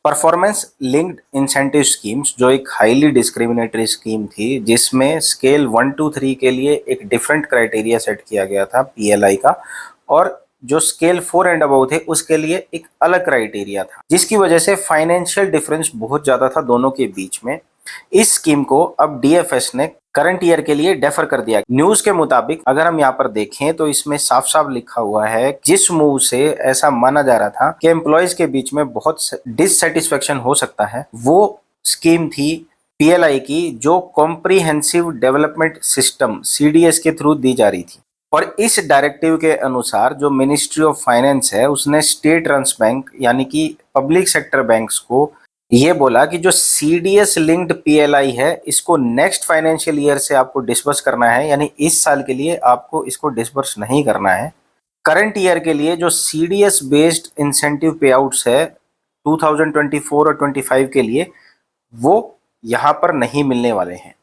Performance linked incentive schemes जो एक highly discriminatory scheme थी, जिसमें स्केल 1 to 3 के लिए एक डिफरेंट क्राइटेरिया सेट किया गया था पीएलआई का, और जो स्केल 4 एंड अबव थे उसके लिए एक अलग क्राइटेरिया था, जिसकी वजह से फाइनेंशियल डिफरेंस बहुत ज्यादा था दोनों के बीच में। इस स्कीम को अब डीएफएस ने करंट ईयर के लिए डेफर कर दिया। न्यूज के मुताबिक अगर हम यहाँ पर देखें तो इसमें साफ साफ लिखा हुआ है, जिस मूव से ऐसा माना जा रहा था कि एम्प्लॉयज के बीच में बहुत डिससेटिस्फेक्शन हो सकता है, वो स्कीम थी पीएलआई की जो कॉम्प्रिहेंसिव डेवलपमेंट सिस्टम सीडीएस के थ्रू दी जा रही थी। और इस डायरेक्टिव के अनुसार जो मिनिस्ट्री ऑफ फाइनेंस है उसने स्टेट रन बैंक यानी कि पब्लिक सेक्टर बैंक्स को ये बोला कि जो सीडीएस लिंक्ड पीएलआई है इसको नेक्स्ट फाइनेंशियल ईयर से आपको डिसबर्स करना है, यानी इस साल के लिए आपको इसको डिसबर्स नहीं करना है। करंट ईयर के लिए जो सीडीएस बेस्ड इंसेंटिव पे आउट्स है 2024 और 25 के लिए, वो यहाँ पर नहीं मिलने वाले हैं।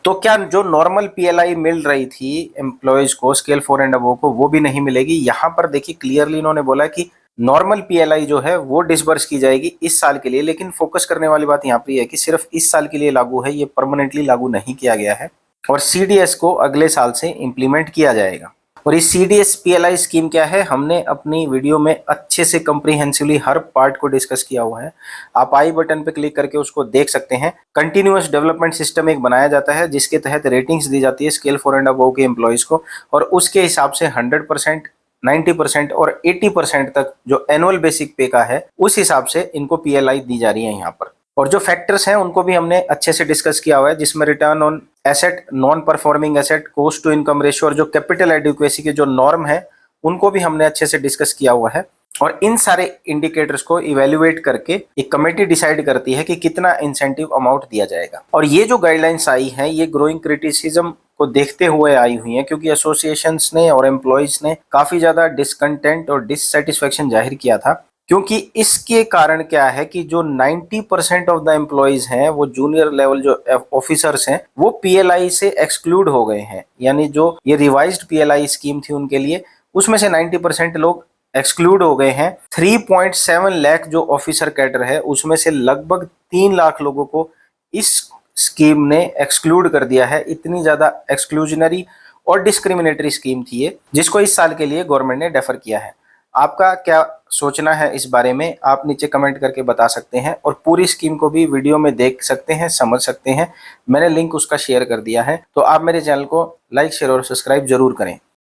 तो क्या जो नॉर्मल पीएलआई मिल रही थी एम्प्लॉयज को स्केल 4 एंड अबव को, वो भी नहीं मिलेगी। यहाँ पर देखिए क्लियरली इन्होंने बोला कि नॉर्मल पीएलआई जो है वो डिसबर्स की जाएगी इस साल के लिए, लेकिन फोकस करने वाली बात यहाँ पे है कि सिर्फ इस साल के लिए लागू है, ये परमानेंटली लागू नहीं किया गया है और सीडीएस को अगले साल से इंप्लीमेंट किया जाएगा। और ये सीडीएस पीएलआई स्कीम क्या है, हमने अपनी वीडियो में अच्छे से कंप्रीहेंसिवली हर पार्ट को डिस्कस किया हुआ है, आप आई बटन पे क्लिक करके उसको देख सकते हैं। कंटिन्यूअस डेवलपमेंट सिस्टम एक बनाया जाता है जिसके तहत रेटिंग्स दी जाती है स्केल 4 एंड अबव के एम्प्लॉयज को, और उसके हिसाब से 100%, 90% और 80% तक जो एनुअल बेसिक पे का है उस हिसाब से इनको पीएलआई दी जा रही है यहाँ पर। और जो फैक्टर्स हैं उनको भी हमने अच्छे से डिस्कस किया हुआ है, जिसमें return on asset, non performing asset, cost to income ratio और जो कैपिटल एडिक्वेसी के जो नॉर्म है उनको भी हमने अच्छे से डिस्कस किया हुआ है। और इन सारे इंडिकेटर्स को इवेल्युएट करके एक कमेटी डिसाइड करती है कि कितना इंसेंटिव अमाउंट दिया जाएगा। और ये जो गाइडलाइंस आई हैं ये ग्रोइंग क्रिटिसिज्म को देखते हुए आई हुई हैं, क्योंकि एसोसिएशंस ने और एम्प्लॉयज ने काफी ज्यादा डिसकंटेंट और डिससेटिस्फेक्शन जाहिर किया था, क्योंकि इसके कारण क्या है कि जो 90% ऑफ द एम्प्लॉयज हैं, वो जूनियर लेवल जो ऑफिसर्स हैं, वो पीएलआई से एक्सक्लूड हो गए हैं। यानी जो ये रिवाइज्ड पीएलआई स्कीम थी उनके लिए, उसमें से 90% लोग एक्सक्लूड हो गए हैं। 3.7 लाख जो ऑफिसर कैडर है उसमें से लगभग 3 लाख लोगों को इस स्कीम ने एक्सक्लूड कर दिया है। इतनी ज्यादा एक्सक्लूजनरी और डिस्क्रिमिनेटरी स्कीम थी ये, जिसको इस साल के लिए गवर्नमेंट ने डेफर किया है। आपका क्या सोचना है इस बारे में, आप नीचे कमेंट करके बता सकते हैं, और पूरी स्कीम को भी वीडियो में देख सकते हैं, समझ सकते हैं। मैंने लिंक उसका शेयर कर दिया है, तो आप मेरे चैनल को लाइक, शेयर और सब्सक्राइब जरूर करें।